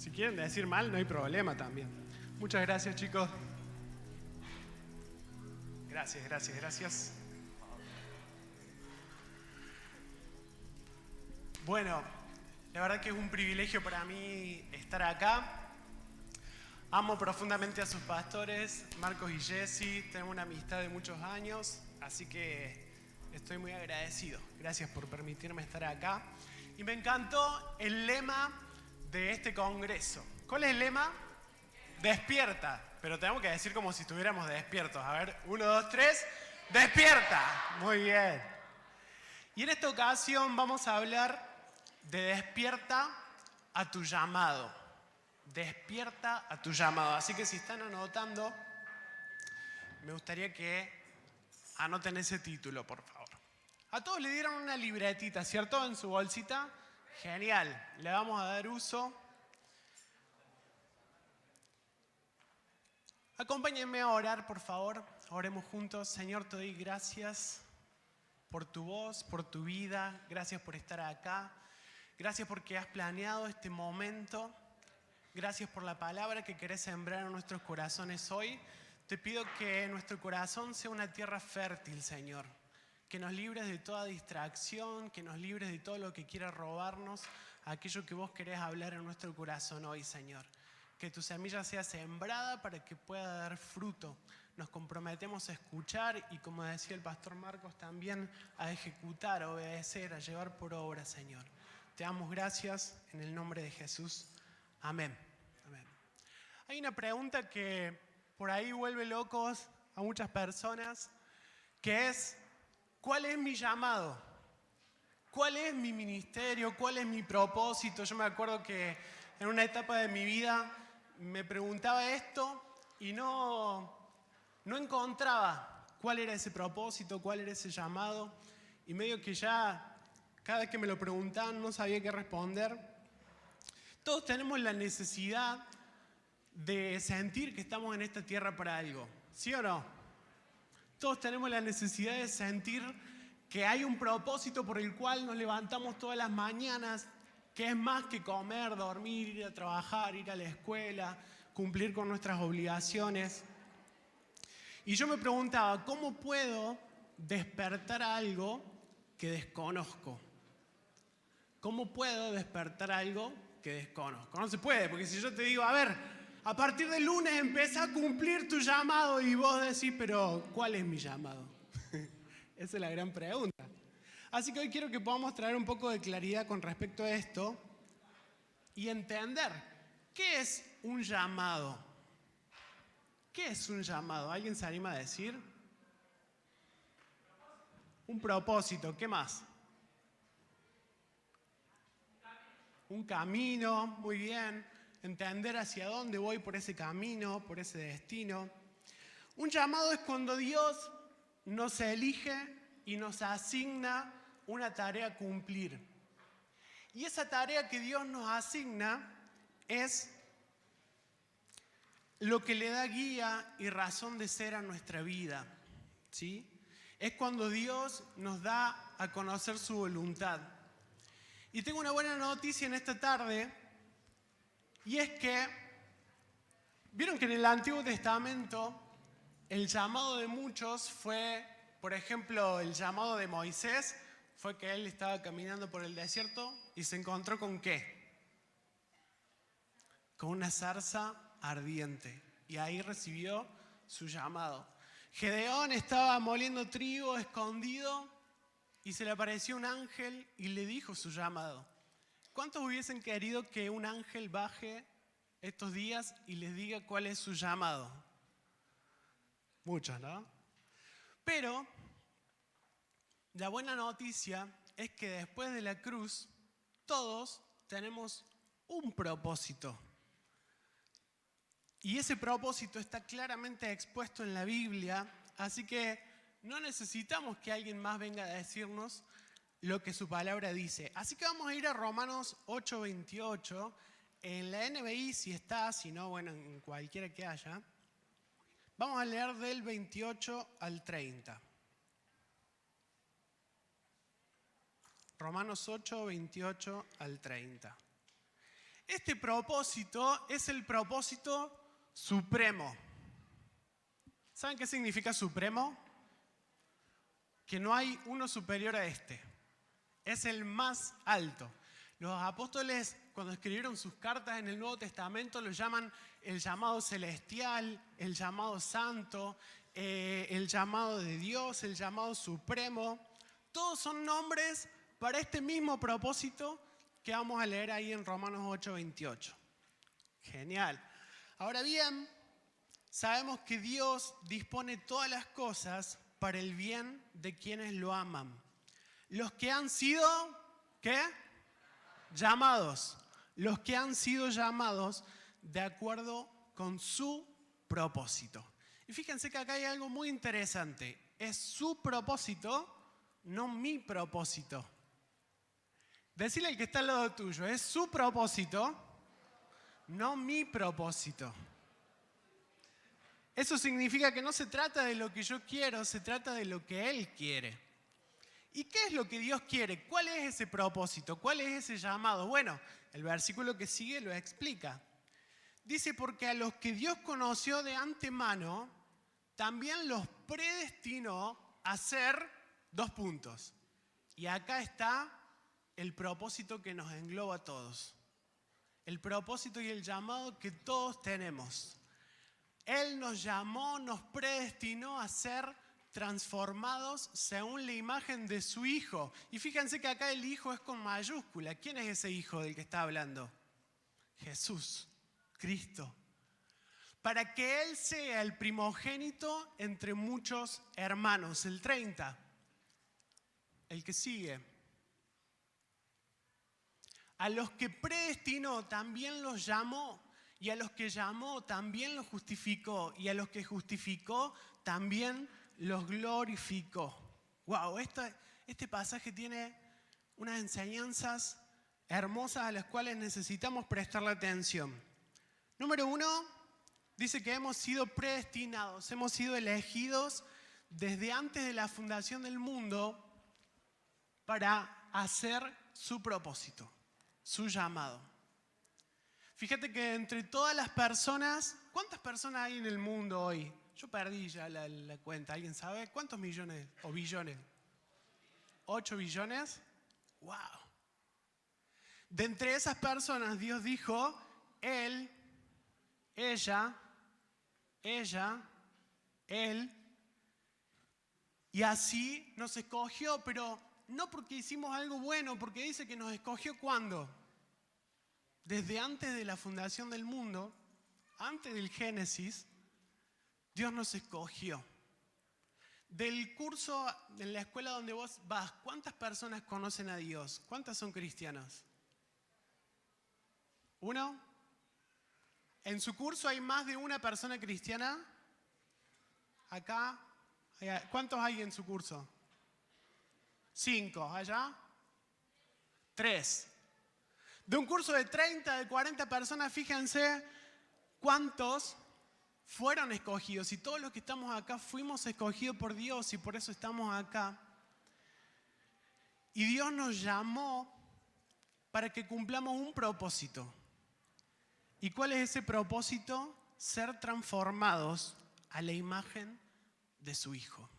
Si quieren decir mal, no hay problema también. Muchas gracias, chicos. Gracias. Bueno, la verdad que es un privilegio para mí estar acá. Amo profundamente a sus pastores, Marcos y Jessy. Tenemos una amistad de muchos años, así que estoy muy agradecido. Gracias por permitirme estar acá. Y me encantó el lema de este congreso. ¿Cuál es el lema? Despierta. Pero tenemos que decir como si estuviéramos despiertos. A ver, 1, 2, 3. ¡Despierta! Muy bien. Y en esta ocasión vamos a hablar de despierta a tu llamado. Despierta a tu llamado. Así que si están anotando, me gustaría que anoten ese título, por favor. A todos le dieron una libretita, ¿cierto? En su bolsita. Genial. Le vamos a dar uso. Acompáñenme a orar, por favor. Oremos juntos. Señor, te doy gracias por tu voz, por tu vida. Gracias por estar acá. Gracias porque has planeado este momento. Gracias por la palabra que querés sembrar en nuestros corazones hoy. Te pido que nuestro corazón sea una tierra fértil, Señor. Que nos libres de toda distracción, que nos libres de todo lo que quiera robarnos, aquello que vos querés hablar en nuestro corazón hoy, Señor. Que tu semilla sea sembrada para que pueda dar fruto. Nos comprometemos a escuchar y, como decía el pastor Marcos, también a ejecutar, a obedecer, a llevar por obra, Señor. Te damos gracias en el nombre de Jesús. Amén. Amén. Hay una pregunta que por ahí vuelve locos a muchas personas, que es, ¿cuál es mi llamado? ¿Cuál es mi ministerio? ¿Cuál es mi propósito? Yo me acuerdo que en una etapa de mi vida me preguntaba esto y no encontraba cuál era ese propósito, cuál era ese llamado. Y medio que ya cada vez que me lo preguntaban no sabía qué responder. Todos tenemos la necesidad de sentir que estamos en esta tierra para algo, ¿sí o no? Todos tenemos la necesidad de sentir que hay un propósito por el cual nos levantamos todas las mañanas, que es más que comer, dormir, ir a trabajar, ir a la escuela, cumplir con nuestras obligaciones. Y yo me preguntaba, ¿cómo puedo despertar algo que desconozco? ¿Cómo puedo despertar algo que desconozco? No se puede, porque si yo te digo, a ver, a partir del lunes empieza a cumplir tu llamado y vos decís, pero ¿cuál es mi llamado? Esa es la gran pregunta. Así que hoy quiero que podamos traer un poco de claridad con respecto a esto y entender qué es un llamado. ¿Qué es un llamado? ¿Alguien se anima a decir? Un propósito, ¿qué más? Un camino, muy bien. Entender hacia dónde voy por ese camino, por ese destino. Un llamado es cuando Dios nos elige y nos asigna una tarea a cumplir. Y esa tarea que Dios nos asigna es lo que le da guía y razón de ser a nuestra vida, ¿sí? Es cuando Dios nos da a conocer su voluntad. Y tengo una buena noticia en esta tarde, y es que, vieron que en el Antiguo Testamento el llamado de muchos fue, por ejemplo, el llamado de Moisés, fue que él estaba caminando por el desierto y se encontró ¿con qué? Con una zarza ardiente. Y ahí recibió su llamado. Gedeón estaba moliendo trigo escondido y se le apareció un ángel y le dijo su llamado. ¿Cuántos hubiesen querido que un ángel baje estos días y les diga cuál es su llamado? Muchos, ¿no? Pero la buena noticia es que después de la cruz, todos tenemos un propósito. Y ese propósito está claramente expuesto en la Biblia, así que no necesitamos que alguien más venga a decirnos lo que su palabra dice. Así que vamos a ir a Romanos 8:28, en la NBI si está, si no, bueno, en cualquiera que haya. Vamos a leer del 28 al 30. Romanos 8, 28 al 30. Este propósito es el propósito supremo. ¿Saben qué significa supremo? Que no hay uno superior a este. Es el más alto. Los apóstoles, cuando escribieron sus cartas en el Nuevo Testamento, lo llaman el llamado celestial, el llamado santo, el llamado de Dios, el llamado supremo. Todos son nombres para este mismo propósito que vamos a leer ahí en Romanos 8:28. Genial. Ahora bien, sabemos que Dios dispone todas las cosas para el bien de quienes lo aman. Los que han sido, ¿qué? Llamados. Los que han sido llamados de acuerdo con su propósito. Y fíjense que acá hay algo muy interesante. Es su propósito, no mi propósito. Decirle al que está al lado tuyo, es su propósito, no mi propósito. Eso significa que no se trata de lo que yo quiero, se trata de lo que Él quiere. ¿Y qué es lo que Dios quiere? ¿Cuál es ese propósito? ¿Cuál es ese llamado? Bueno, el versículo que sigue lo explica. Dice, porque a los que Dios conoció de antemano, también los predestinó a ser 2 puntos. Y acá está el propósito que nos engloba a todos. El propósito y el llamado que todos tenemos. Él nos llamó, nos predestinó a ser transformados según la imagen de su Hijo. Y fíjense que acá el Hijo es con mayúscula. ¿Quién es ese Hijo del que está hablando? Jesús, Cristo. Para que Él sea el primogénito entre muchos hermanos. El 30. El que sigue. A los que predestinó también los llamó. Y a los que llamó también los justificó. Y a los que justificó también los glorificó. Wow, este pasaje tiene unas enseñanzas hermosas a las cuales necesitamos prestarle atención. Número 1, dice que hemos sido predestinados, hemos sido elegidos desde antes de la fundación del mundo para hacer su propósito, su llamado. Fíjate que entre todas las personas, ¿cuántas personas hay en el mundo hoy? Yo perdí ya la cuenta. ¿Alguien sabe? ¿Cuántos millones o billones? ¿8 billones? ¡Wow! De entre esas personas Dios dijo, Él, ella, Él, y así nos escogió, pero no porque hicimos algo bueno, porque dice que nos escogió ¿cuándo? Desde antes de la fundación del mundo, antes del Génesis, Dios nos escogió. Del curso en la escuela donde vos vas, ¿cuántas personas conocen a Dios? ¿Cuántas son cristianas? ¿1? ¿En su curso hay más de una persona cristiana? Acá, ¿cuántos hay en su curso? 5, ¿allá? 3. De un curso de 30, de 40 personas, fíjense cuántos fueron escogidos. Y todos los que estamos acá fuimos escogidos por Dios y por eso estamos acá. Y Dios nos llamó para que cumplamos un propósito. ¿Y cuál es ese propósito? Ser transformados a la imagen de su Hijo.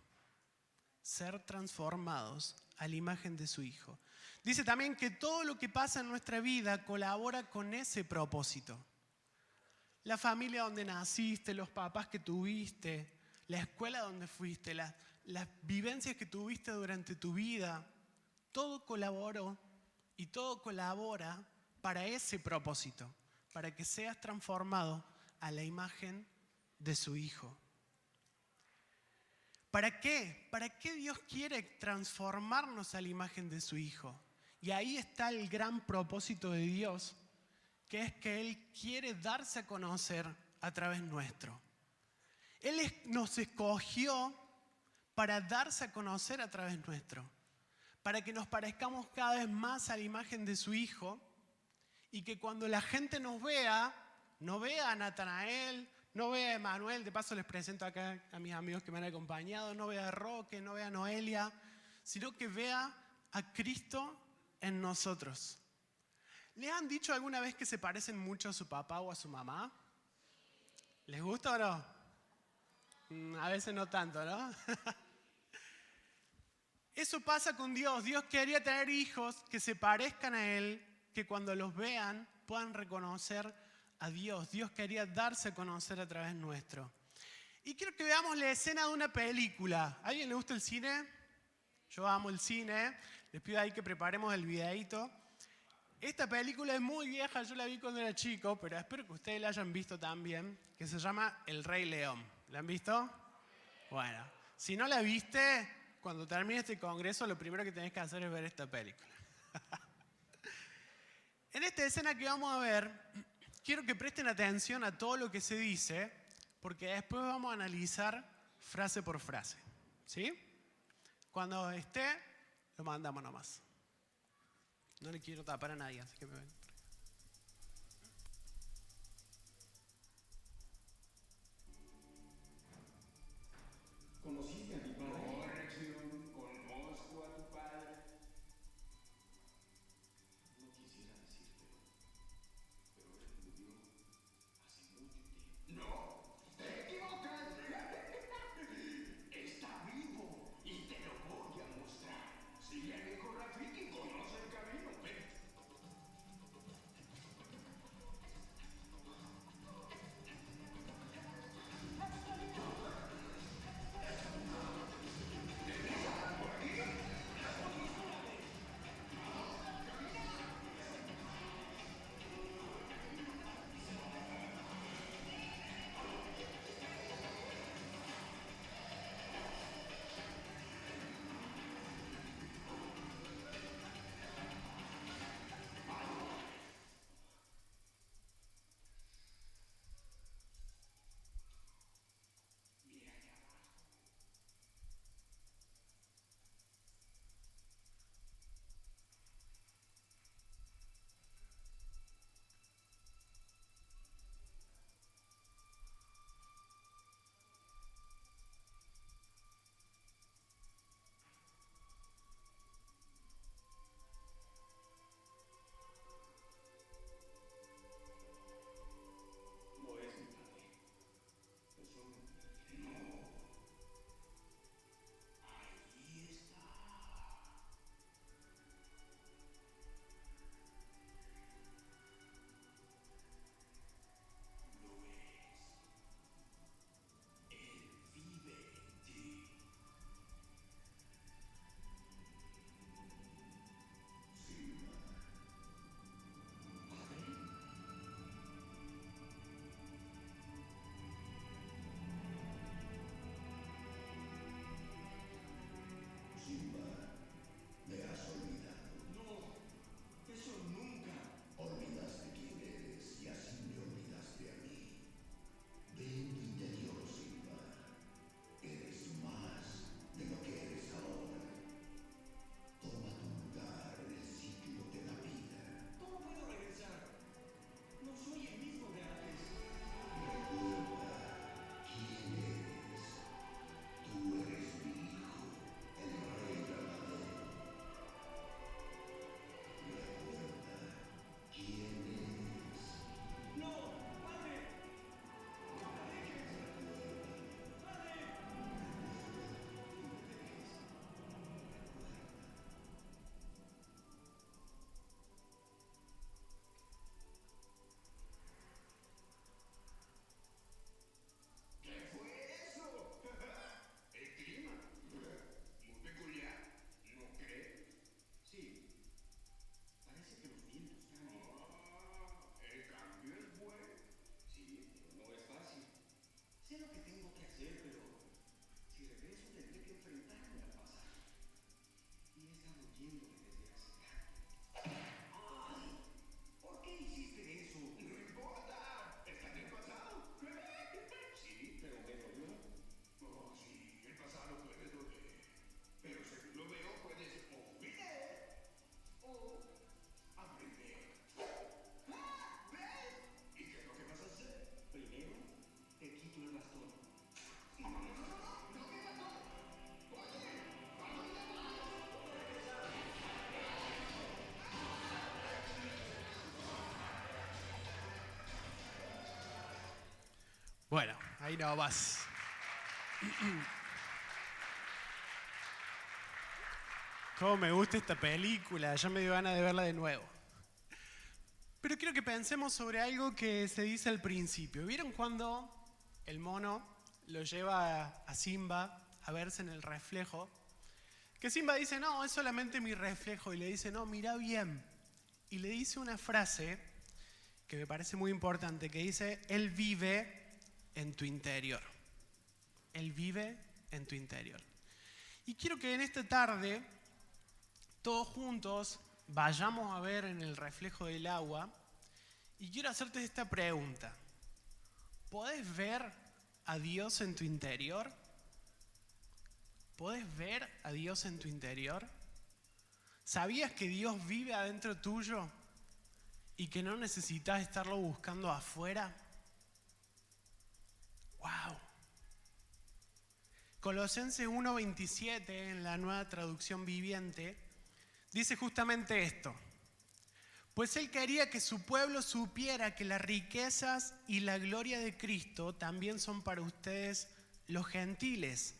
Ser transformados a la imagen de su Hijo. Dice también que todo lo que pasa en nuestra vida colabora con ese propósito. La familia donde naciste, los papás que tuviste, la escuela donde fuiste, las vivencias que tuviste durante tu vida, todo colaboró y todo colabora para ese propósito, para que seas transformado a la imagen de su Hijo. ¿Para qué? ¿Para qué Dios quiere transformarnos a la imagen de su Hijo? Y ahí está el gran propósito de Dios, que es que Él quiere darse a conocer a través nuestro. Él nos escogió para darse a conocer a través nuestro, para que nos parezcamos cada vez más a la imagen de su Hijo y que cuando la gente nos vea, no vea a Natanael, no vea a Emanuel, de paso les presento acá a mis amigos que me han acompañado, no vea a Roque, no vea a Noelia, sino que vea a Cristo en nosotros. ¿Les han dicho alguna vez que se parecen mucho a su papá o a su mamá? ¿Les gusta o no? A veces no tanto, ¿no? Eso pasa con Dios. Dios quería tener hijos que se parezcan a Él, que cuando los vean puedan reconocer a Dios. Dios quería darse a conocer a través nuestro. Y quiero que veamos la escena de una película. ¿A alguien le gusta el cine? Yo amo el cine. Les pido ahí que preparemos el videíto. Esta película es muy vieja, yo la vi cuando era chico, pero espero que ustedes la hayan visto también, que se llama El Rey León. ¿La han visto? Bueno, si no la viste, cuando termine este congreso, lo primero que tenés que hacer es ver esta película. En esta escena que vamos a ver, quiero que presten atención a todo lo que se dice, porque después vamos a analizar frase por frase. ¿Sí? Cuando esté, lo mandamos nomás. No le quiero tapar a nadie, así que me ven. ¿Conociste a mi padre? Corrección, conozco a tu padre. No quisiera decírtelo, pero él murió hace mucho tiempo. ¡No! ¡Te equivocas! Está vivo y te lo voy a mostrar. Sigue a Nico Rafiki, conoce el camino. Ven. Bueno, ahí no vas. Cómo me gusta esta película, ya me dio ganas de verla de nuevo. Pero quiero que pensemos sobre algo que se dice al principio. ¿Vieron cuando el mono lo lleva a Simba a verse en el reflejo? Que Simba dice, no, es solamente mi reflejo. Y le dice, no, mira bien. Y le dice una frase que me parece muy importante, que dice, Él vive en tu interior. Él vive en tu interior. Y quiero que en esta tarde, todos juntos, vayamos a ver en el reflejo del agua. Y quiero hacerte esta pregunta. ¿Podés ver a Dios en tu interior? ¿Podés ver a Dios en tu interior? ¿Sabías que Dios vive adentro tuyo y que no necesitas estarlo buscando afuera? ¡Wow! Colosenses 1:27 en la Nueva Traducción Viviente dice justamente esto. Pues Él quería que su pueblo supiera que las riquezas y la gloria de Cristo también son para ustedes los gentiles.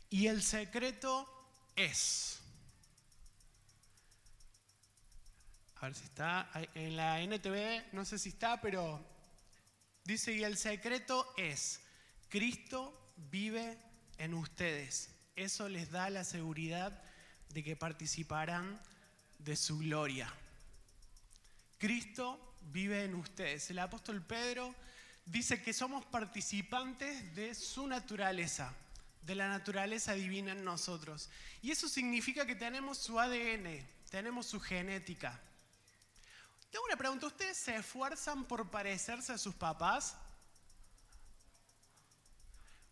Y el secreto es... A ver si está en la NTV, no sé si está, pero dice, y el secreto es, Cristo vive en ustedes. Eso les da la seguridad de que participarán de su gloria. Cristo vive en ustedes. El apóstol Pedro dice que somos participantes de su naturaleza, de la naturaleza divina en nosotros. Y eso significa que tenemos su ADN, tenemos su genética. Tengo una pregunta, ¿ustedes se esfuerzan por parecerse a sus papás?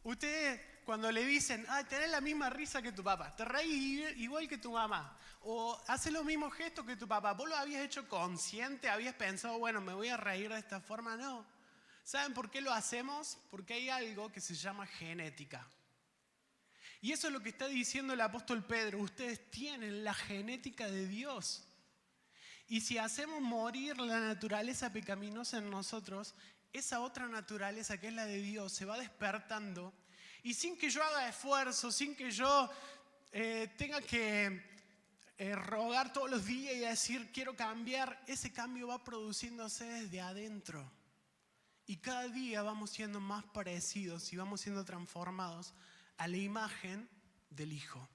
Ustedes cuando le dicen, tenés la misma risa que tu papá, te reís igual que tu mamá, o haces los mismos gestos que tu papá, ¿vos lo habías hecho consciente? ¿Habías pensado, bueno, me voy a reír de esta forma? No. ¿Saben por qué lo hacemos? Porque hay algo que se llama genética. Y eso es lo que está diciendo el apóstol Pedro, ustedes tienen la genética de Dios. Y si hacemos morir la naturaleza pecaminosa en nosotros, esa otra naturaleza que es la de Dios se va despertando. Y sin que yo haga esfuerzo, sin que yo tenga que rogar todos los días y decir quiero cambiar, ese cambio va produciéndose desde adentro. Y cada día vamos siendo más parecidos y vamos siendo transformados a la imagen del Hijo.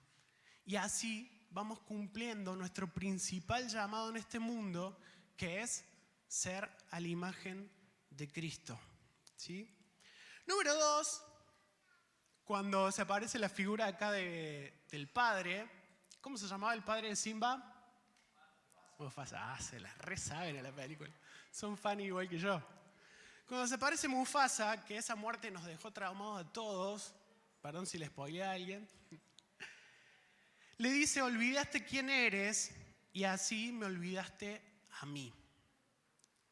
Y así vamos cumpliendo nuestro principal llamado en este mundo, que es ser a la imagen de Cristo. ¿Sí? Número 2, cuando se aparece la figura acá del padre, ¿cómo se llamaba el padre de Simba? Mufasa. Se la re saben a la película. Son fan igual que yo. Cuando se aparece Mufasa, que esa muerte nos dejó traumados a todos, perdón si le spoileé a alguien, le dice, olvidaste quién eres y así me olvidaste a mí.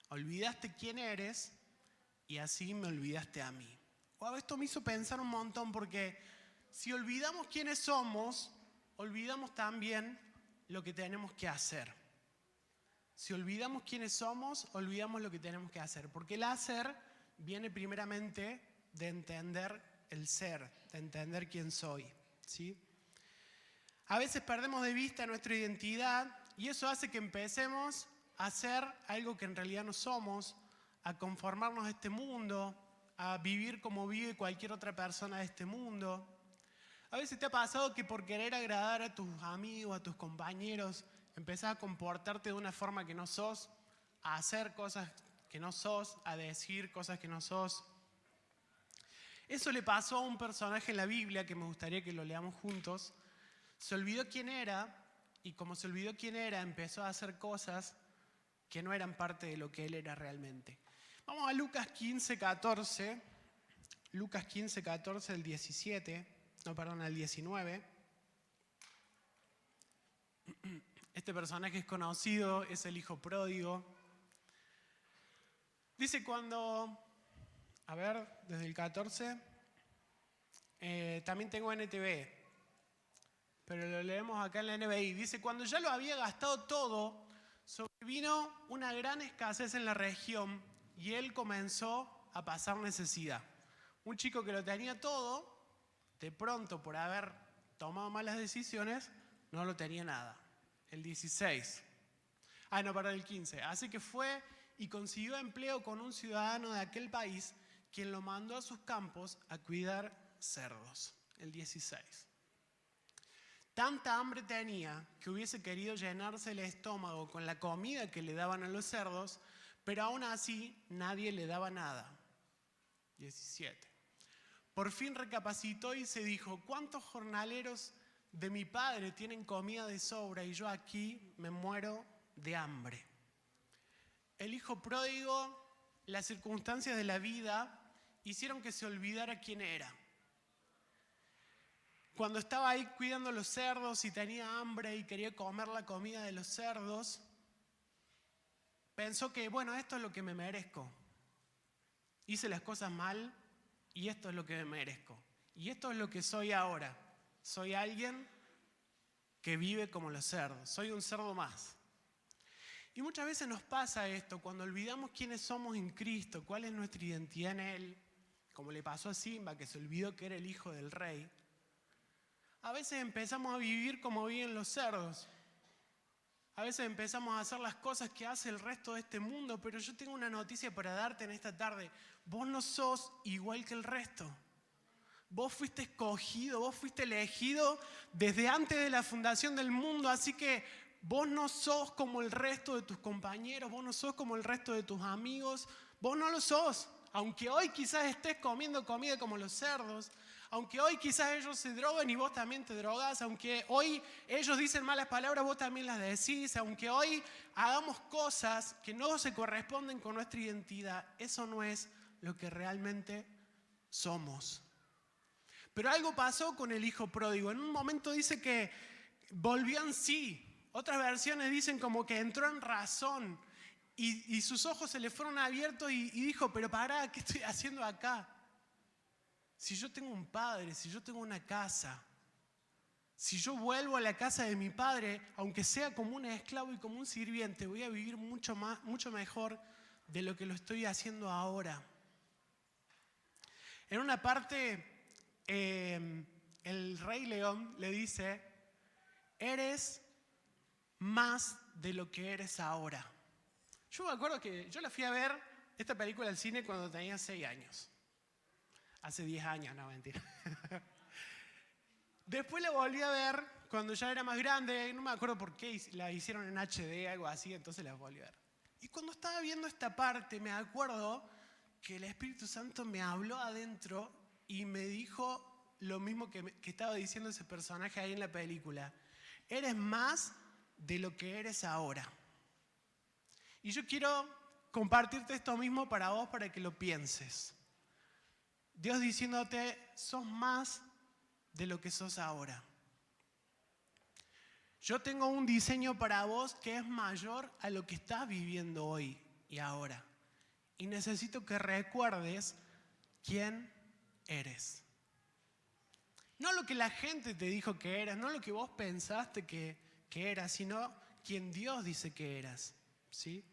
Olvidaste quién eres y así me olvidaste a mí. Wow, esto me hizo pensar un montón porque si olvidamos quiénes somos, olvidamos también lo que tenemos que hacer. Si olvidamos quiénes somos, olvidamos lo que tenemos que hacer. Porque el hacer viene primeramente de entender el ser, de entender quién soy. ¿Sí? A veces perdemos de vista nuestra identidad y eso hace que empecemos a hacer algo que en realidad no somos, a conformarnos a este mundo, a vivir como vive cualquier otra persona de este mundo. A veces te ha pasado que por querer agradar a tus amigos, a tus compañeros, empezás a comportarte de una forma que no sos, a hacer cosas que no sos, a decir cosas que no sos. Eso le pasó a un personaje en la Biblia que me gustaría que lo leamos juntos. Se olvidó quién era y como se olvidó quién era, empezó a hacer cosas que no eran parte de lo que él era realmente. Vamos a Lucas 15:14. Lucas 15:14, el 17. El 19. Este personaje es conocido, es el hijo pródigo. Dice cuando, desde el 14, también tengo NTV, pero lo leemos acá en la NBI. Dice, cuando ya lo había gastado todo, sobrevino una gran escasez en la región y él comenzó a pasar necesidad. Un chico que lo tenía todo, de pronto por haber tomado malas decisiones, no lo tenía nada. El 16. El 15. Así que fue y consiguió empleo con un ciudadano de aquel país, quien lo mandó a sus campos a cuidar cerdos. El 16. Tanta hambre tenía que hubiese querido llenarse el estómago con la comida que le daban a los cerdos, pero aún así nadie le daba nada. 17. Por fin recapacitó y se dijo: ¿cuántos jornaleros de mi padre tienen comida de sobra y yo aquí me muero de hambre? El hijo pródigo, las circunstancias de la vida hicieron que se olvidara quién era. Cuando estaba ahí cuidando los cerdos y tenía hambre y quería comer la comida de los cerdos, pensó que, bueno, esto es lo que me merezco. Hice las cosas mal y esto es lo que me merezco. Y esto es lo que soy ahora. Soy alguien que vive como los cerdos. Soy un cerdo más. Y muchas veces nos pasa esto, cuando olvidamos quiénes somos en Cristo, cuál es nuestra identidad en Él, como le pasó a Simba, que se olvidó que era el hijo del rey. A veces empezamos a vivir como viven los cerdos. A veces empezamos a hacer las cosas que hace el resto de este mundo, pero yo tengo una noticia para darte en esta tarde. Vos no sos igual que el resto. Vos fuiste escogido, vos fuiste elegido desde antes de la fundación del mundo, así que vos no sos como el resto de tus compañeros, vos no sos como el resto de tus amigos, vos no lo sos. Aunque hoy quizás estés comiendo comida como los cerdos, aunque hoy quizás ellos se droguen y vos también te drogás, aunque hoy ellos dicen malas palabras, vos también las decís, aunque hoy hagamos cosas que no se corresponden con nuestra identidad, eso no es lo que realmente somos. Pero algo pasó con el hijo pródigo. En un momento dice que volvió en sí. Otras versiones dicen como que entró en razón y sus ojos se le fueron abiertos y dijo: pero pará, ¿qué estoy haciendo acá? Si yo tengo un padre, si yo tengo una casa, si yo vuelvo a la casa de mi padre, aunque sea como un esclavo y como un sirviente, voy a vivir mucho mejor de lo que lo estoy haciendo ahora. En una parte, el Rey León le dice: eres más de lo que eres ahora. Yo me acuerdo que yo la fui a ver esta película al cine cuando tenía 6 años. Hace 10 años, no, mentira. Después la volví a ver cuando ya era más grande, no me acuerdo por qué la hicieron en HD, algo así, entonces la volví a ver. Y cuando estaba viendo esta parte, me acuerdo que el Espíritu Santo me habló adentro y me dijo lo mismo que estaba diciendo ese personaje ahí en la película. Eres más de lo que eres ahora. Y yo quiero compartirte esto mismo para vos, para que lo pienses. Dios diciéndote: sos más de lo que sos ahora. Yo tengo un diseño para vos que es mayor a lo que estás viviendo hoy y ahora. Y necesito que recuerdes quién eres. No lo que la gente te dijo que eras, no lo que vos pensaste que eras, sino quien Dios dice que eras. ¿Sí?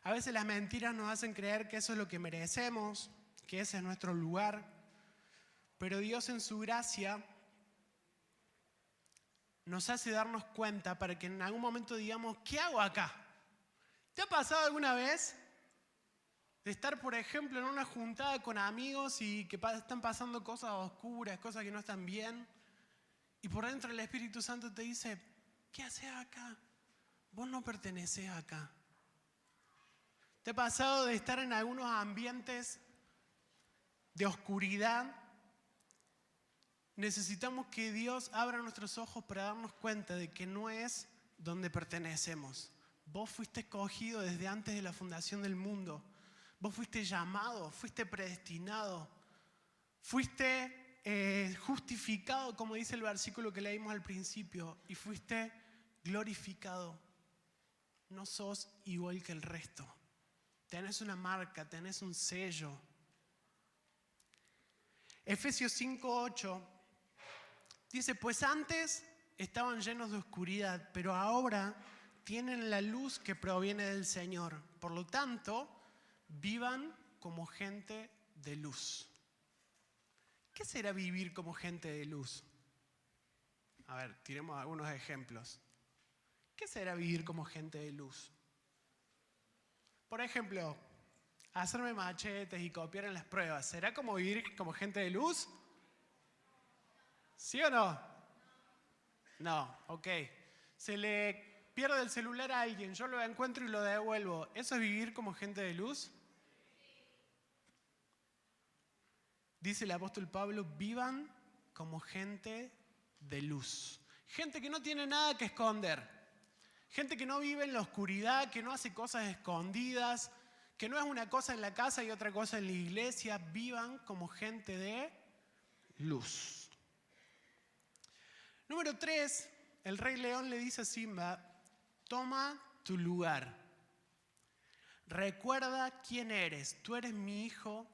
A veces las mentiras nos hacen creer que eso es lo que merecemos, que ese es nuestro lugar, pero Dios en su gracia nos hace darnos cuenta para que en algún momento digamos: ¿qué hago acá? ¿Te ha pasado alguna vez de estar, por ejemplo, en una juntada con amigos y que están pasando cosas oscuras, cosas que no están bien, y por dentro el Espíritu Santo te dice: ¿qué haces acá? Vos no pertenecés acá. ¿Te ha pasado de estar en algunos ambientes de oscuridad? Necesitamos que Dios abra nuestros ojos para darnos cuenta de que no es donde pertenecemos. Vos fuiste escogido desde antes de la fundación del mundo. Vos fuiste llamado, fuiste predestinado, fuiste justificado, como dice el versículo que leímos al principio, y fuiste glorificado. No sos igual que el resto. Tenés una marca, tenés un sello. Efesios 5:8 dice: pues antes estaban llenos de oscuridad, pero ahora tienen la luz que proviene del Señor. Por lo tanto, vivan como gente de luz. ¿qué será vivir como gente de luz? A ver, tiremos algunos ejemplos. ¿Qué será vivir como gente de luz? Por ejemplo, hacerme machetes y copiar en las pruebas. ¿Será como vivir como gente de luz? ¿Sí o no? No, ok. Se le pierde el celular a alguien, yo lo encuentro y lo devuelvo. ¿Eso es vivir como gente de luz? Dice el apóstol Pablo, vivan como gente de luz. Gente que no tiene nada que esconder. Gente que no vive en la oscuridad, que no hace cosas escondidas, que no es una cosa en la casa y otra cosa en la iglesia. Vivan como gente de luz. Número 3, el rey león le dice a Simba, toma tu lugar. Recuerda quién eres. Tú eres mi hijo,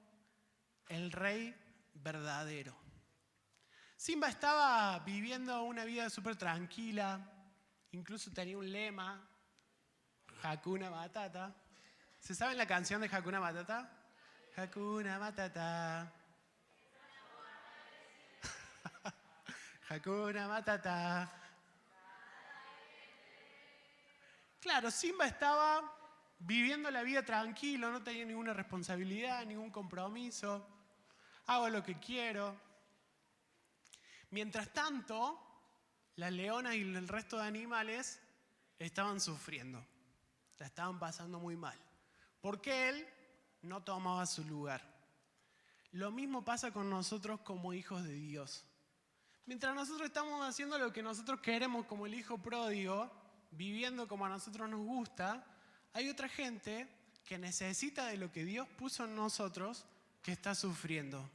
el rey verdadero. Simba estaba viviendo una vida súper tranquila. Incluso tenía un lema, Hakuna Matata. ¿Se saben la canción de Hakuna Matata? Hakuna Matata. Hakuna Matata. Claro, Simba estaba viviendo la vida tranquilo, no tenía ninguna responsabilidad, ningún compromiso. Hago lo que quiero. Mientras tanto, las leonas y el resto de animales estaban sufriendo. La estaban pasando muy mal. Porque él no tomaba su lugar. Lo mismo pasa con nosotros como hijos de Dios. Mientras nosotros estamos haciendo lo que nosotros queremos como el hijo pródigo, viviendo como a nosotros nos gusta, hay otra gente que necesita de lo que Dios puso en nosotros que está sufriendo.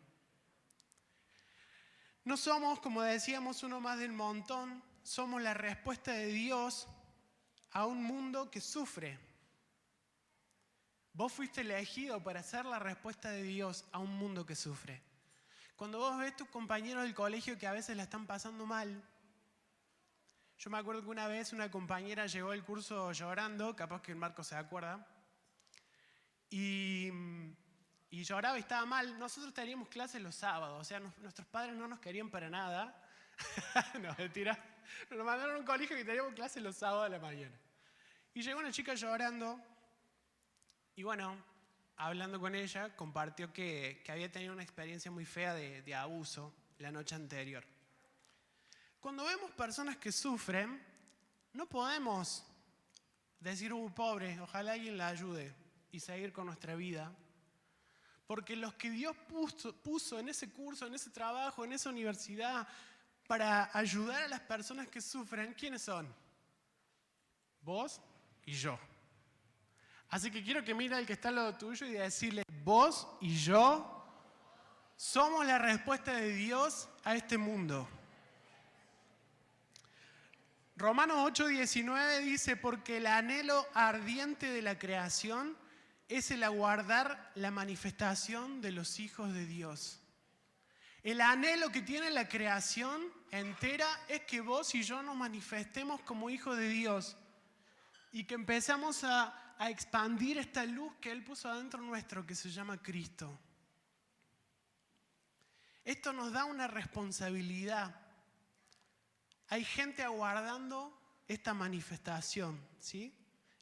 No somos, como decíamos, uno más del montón, somos la respuesta de Dios a un mundo que sufre. Vos fuiste elegido para ser la respuesta de Dios a un mundo que sufre. Cuando vos ves tus compañeros del colegio que a veces la están pasando mal, yo me acuerdo que una vez una compañera llegó al curso llorando, capaz que el Marco se acuerda, y lloraba y estaba mal. Nosotros teníamos clases los sábados, o sea, nuestros padres no nos querían para nada. No, mentira. Nos mandaron a un colegio que teníamos clases los sábados a la mañana. Y llegó una chica llorando, y bueno, hablando con ella, compartió que había tenido una experiencia muy fea de abuso la noche anterior. Cuando vemos personas que sufren, no podemos decir, pobre, ojalá alguien la ayude y seguir con nuestra vida. Porque los que Dios puso en ese curso, en ese trabajo, en esa universidad, para ayudar a las personas que sufren, ¿quiénes son? Vos y yo. Así que quiero que mire al que está al lado tuyo y decirle, vos y yo somos la respuesta de Dios a este mundo. Romanos 8:19 dice, porque el anhelo ardiente de la creación es el aguardar la manifestación de los hijos de Dios. El anhelo que tiene la creación entera es que vos y yo nos manifestemos como hijos de Dios y que empezamos a expandir esta luz que Él puso adentro nuestro, que se llama Cristo. Esto nos da una responsabilidad. Hay gente aguardando esta manifestación, ¿sí?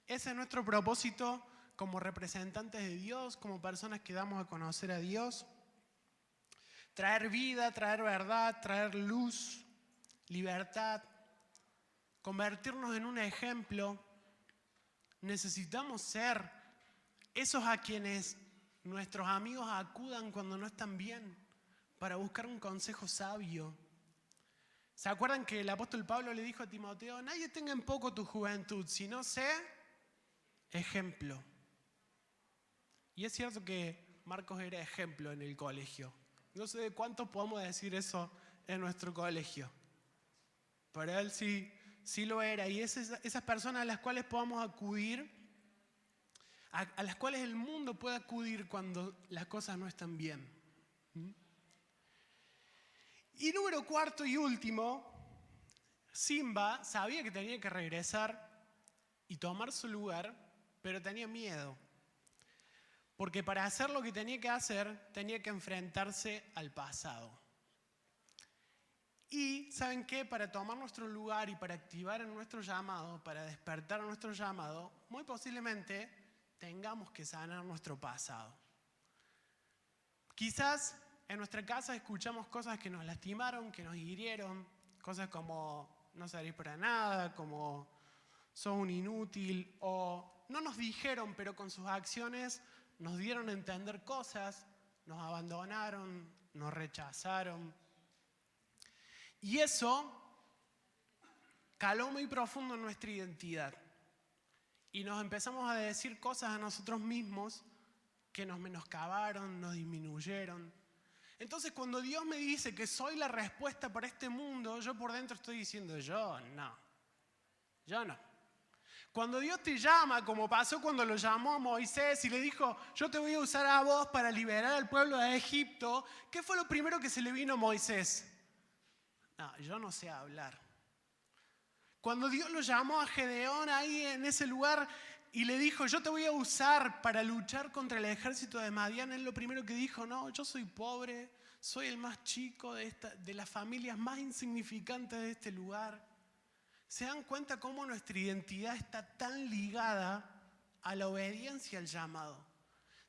Ese es nuestro propósito como representantes de Dios, como personas que damos a conocer a Dios. Traer vida, traer verdad, traer luz, libertad, convertirnos en un ejemplo. Necesitamos ser esos a quienes nuestros amigos acudan cuando no están bien, para buscar un consejo sabio. ¿Se acuerdan que el apóstol Pablo le dijo a Timoteo, nadie tenga en poco tu juventud, sino sé ejemplo? Y es cierto que Marcos era ejemplo en el colegio. No sé de cuántos podemos decir eso en nuestro colegio. Pero él sí lo era. Y esas personas a las cuales podamos acudir, a las cuales el mundo puede acudir cuando las cosas no están bien. Y número 4 y último, Simba sabía que tenía que regresar y tomar su lugar, pero tenía miedo. Porque para hacer lo que tenía que hacer, tenía que enfrentarse al pasado. Y, ¿saben qué? Para tomar nuestro lugar y para activar en nuestro llamado, para despertar nuestro llamado, muy posiblemente tengamos que sanar nuestro pasado. Quizás en nuestra casa escuchamos cosas que nos lastimaron, que nos hirieron, cosas como no servís para nada, como sos un inútil, o no nos dijeron, pero con sus acciones nos dieron a entender cosas, nos abandonaron, nos rechazaron. Y eso caló muy profundo en nuestra identidad. Y nos empezamos a decir cosas a nosotros mismos que nos menoscabaron, nos disminuyeron. Entonces, cuando Dios me dice que soy la respuesta para este mundo, yo por dentro estoy diciendo, yo no. Cuando Dios te llama, como pasó cuando lo llamó a Moisés y le dijo, yo te voy a usar a vos para liberar al pueblo de Egipto, ¿qué fue lo primero que se le vino a Moisés? No, yo no sé hablar. Cuando Dios lo llamó a Gedeón ahí en ese lugar y le dijo, yo te voy a usar para luchar contra el ejército de Madián, él lo primero que dijo, no, yo soy pobre, soy el más chico de las familias más insignificantes de este lugar. ¿Se dan cuenta cómo nuestra identidad está tan ligada a la obediencia al llamado?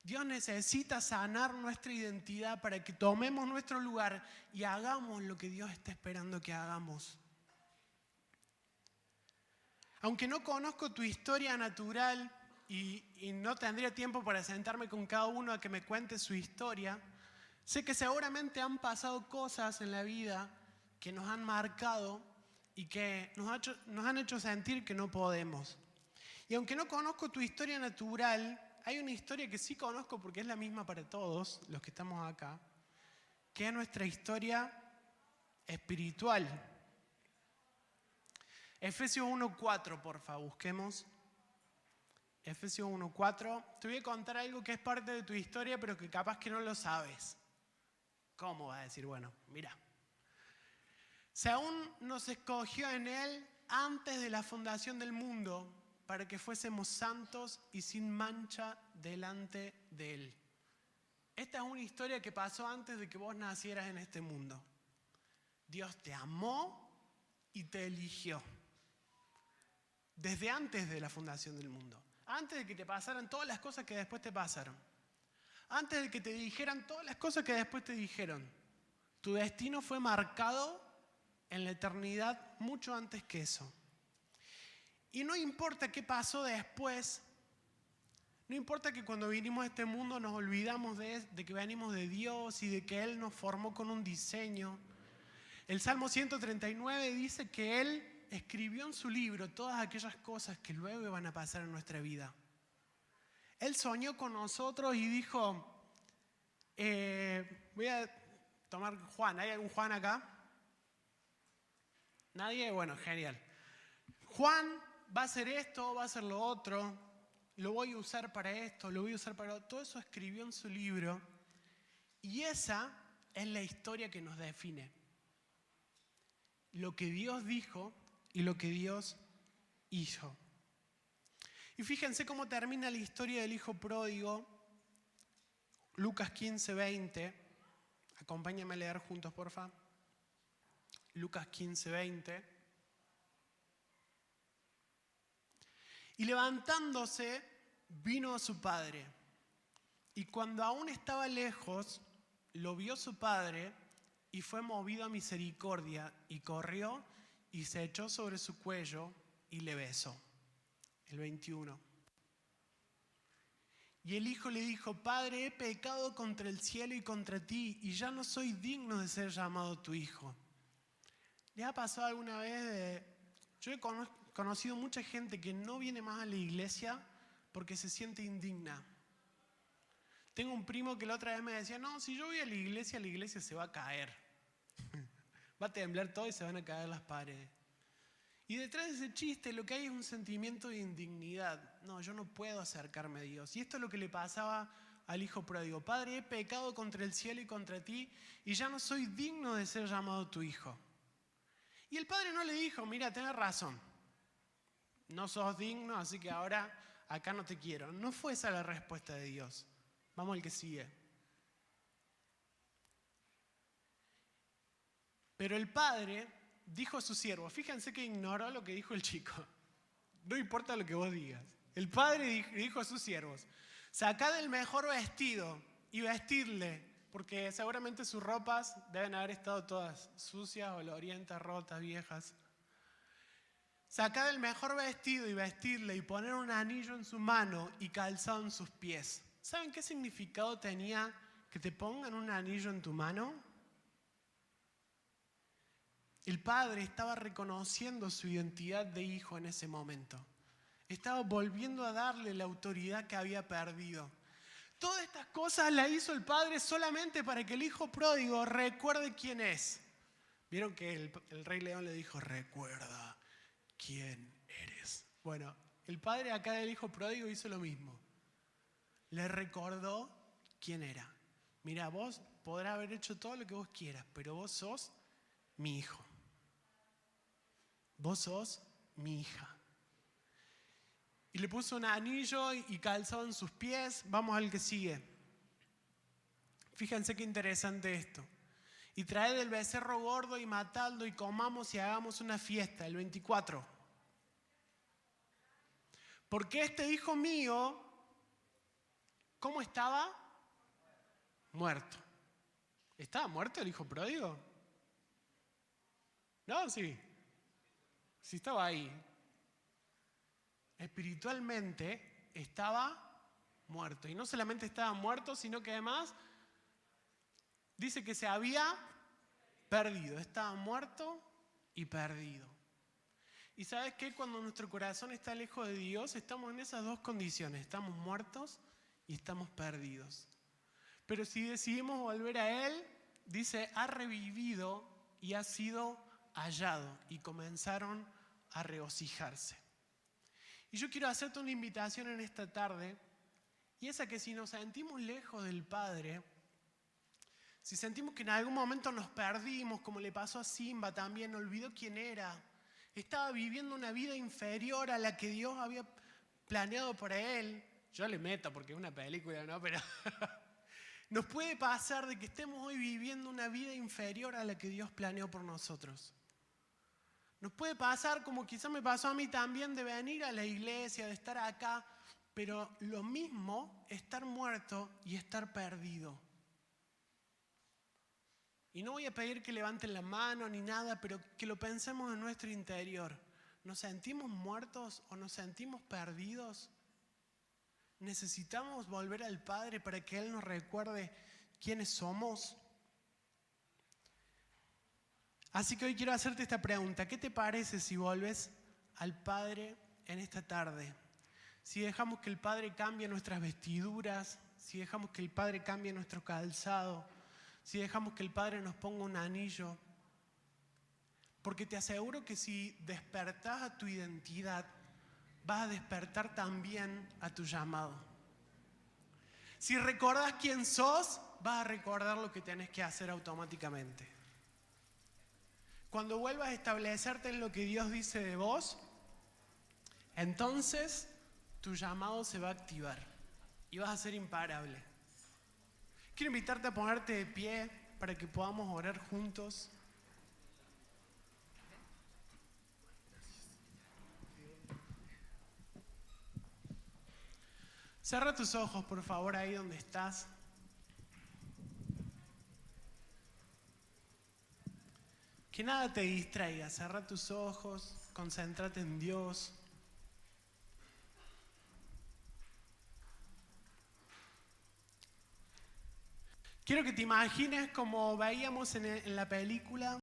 Dios necesita sanar nuestra identidad para que tomemos nuestro lugar y hagamos lo que Dios está esperando que hagamos. Aunque no conozco tu historia natural y no tendría tiempo para sentarme con cada uno a que me cuente su historia, sé que seguramente han pasado cosas en la vida que nos han marcado y que nos han hecho sentir que no podemos. Y aunque no conozco tu historia natural, hay una historia que sí conozco porque es la misma para todos los que estamos acá, que es nuestra historia espiritual. Efesios 1:4, porfa, busquemos. Efesios 1:4. Te voy a contar algo que es parte de tu historia, pero que capaz que no lo sabes. ¿Cómo vas a decir? Bueno, mira. Si aún nos escogió en Él antes de la fundación del mundo, para que fuésemos santos y sin mancha delante de Él. Esta es una historia que pasó antes de que vos nacieras en este mundo. Dios te amó y te eligió. Desde antes de la fundación del mundo. Antes de que te pasaran todas las cosas que después te pasaron. Antes de que te dijeran todas las cosas que después te dijeron. Tu destino fue marcado en la eternidad mucho antes que eso. Y no importa qué pasó después, no importa que cuando vinimos a este mundo nos olvidamos de que venimos de Dios y de que Él nos formó con un diseño. El Salmo 139 dice que Él escribió en su libro todas aquellas cosas que luego iban a pasar en nuestra vida. Él soñó con nosotros y dijo, voy a tomar Juan. ¿Hay algún Juan acá? ¿Nadie? Bueno, genial. Juan va a hacer esto, va a hacer lo otro, lo voy a usar para esto, lo voy a usar para otro. Todo eso escribió en su libro y esa es la historia que nos define. Lo que Dios dijo y lo que Dios hizo. Y fíjense cómo termina la historia del hijo pródigo. Lucas 15:20. Acompáñame a leer juntos, porfa. Lucas 15:20. Y levantándose, vino a su padre. Y cuando aún estaba lejos, lo vio su padre y fue movido a misericordia y corrió y se echó sobre su cuello y le besó. El 21. Y el hijo le dijo, Padre, he pecado contra el cielo y contra ti y ya no soy digno de ser llamado tu hijo. ¿Les ha pasado alguna vez Yo he conocido mucha gente que no viene más a la iglesia porque se siente indigna. Tengo un primo que la otra vez me decía, no, si yo voy a la iglesia se va a caer. Va a temblar todo y se van a caer las paredes. Y detrás de ese chiste lo que hay es un sentimiento de indignidad. No, yo no puedo acercarme a Dios. Y esto es lo que le pasaba al hijo pródigo. Padre, he pecado contra el cielo y contra ti y ya no soy digno de ser llamado tu hijo. Y el padre no le dijo, mira, tenés razón. No sos digno, así que ahora acá no te quiero. No fue esa la respuesta de Dios. Vamos al que sigue. Pero el padre dijo a sus siervos, fíjense que ignoró lo que dijo el chico. No importa lo que vos digas. El padre dijo a sus siervos, sacad el mejor vestido y vestidle, porque seguramente sus ropas deben haber estado todas sucias, olorientas, rotas, viejas. Sacad el mejor vestido y vestidle y poner un anillo en su mano y calzado en sus pies. ¿Saben qué significado tenía que te pongan un anillo en tu mano? El padre estaba reconociendo su identidad de hijo en ese momento. Estaba volviendo a darle la autoridad que había perdido. Todas estas cosas las hizo el padre solamente para que el hijo pródigo recuerde quién es. Vieron que el rey león le dijo, recuerda quién eres. Bueno, el padre acá del hijo pródigo hizo lo mismo. Le recordó quién era. Mira, vos podrás haber hecho todo lo que vos quieras, pero vos sos mi hijo. Vos sos mi hija. Y le puso un anillo y calzado en sus pies. Vamos al que sigue. Fíjense qué interesante esto. Y traed el becerro gordo y matadlo y comamos y hagamos una fiesta, el 24. Porque este hijo mío, ¿cómo estaba? Muerto. ¿Estaba muerto el hijo pródigo? No, sí. Sí estaba ahí. Espiritualmente estaba muerto. Y no solamente estaba muerto, sino que además dice que se había perdido. Estaba muerto y perdido. ¿Y sabes qué? Cuando nuestro corazón está lejos de Dios, estamos en esas dos condiciones. Estamos muertos y estamos perdidos. Pero si decidimos volver a Él, dice, ha revivido y ha sido hallado. Y comenzaron a regocijarse. Y yo quiero hacerte una invitación en esta tarde, y es a que si nos sentimos lejos del Padre, si sentimos que en algún momento nos perdimos, como le pasó a Simba también, olvidó quién era, estaba viviendo una vida inferior a la que Dios había planeado para él, yo le meto porque es una película, ¿no? Pero nos puede pasar de que estemos hoy viviendo una vida inferior a la que Dios planeó por nosotros. Nos puede pasar, como quizás me pasó a mí también, de venir a la iglesia, de estar acá, pero lo mismo estar muerto y estar perdido. Y no voy a pedir que levanten la mano ni nada, pero que lo pensemos en nuestro interior. ¿Nos sentimos muertos o nos sentimos perdidos? ¿Necesitamos volver al Padre para que Él nos recuerde quiénes somos? Así que hoy quiero hacerte esta pregunta. ¿Qué te parece si volves al Padre en esta tarde? Si dejamos que el Padre cambie nuestras vestiduras, si dejamos que el Padre cambie nuestro calzado, si dejamos que el Padre nos ponga un anillo. Porque te aseguro que si despertás a tu identidad, vas a despertar también a tu llamado. Si recordás quién sos, vas a recordar lo que tenés que hacer automáticamente. Cuando vuelvas a establecerte en lo que Dios dice de vos, entonces tu llamado se va a activar y vas a ser imparable. Quiero invitarte a ponerte de pie para que podamos orar juntos. Cierra tus ojos, por favor, ahí donde estás. Que nada te distraiga. Cierra tus ojos, concéntrate en Dios. Quiero que te imagines como veíamos en la película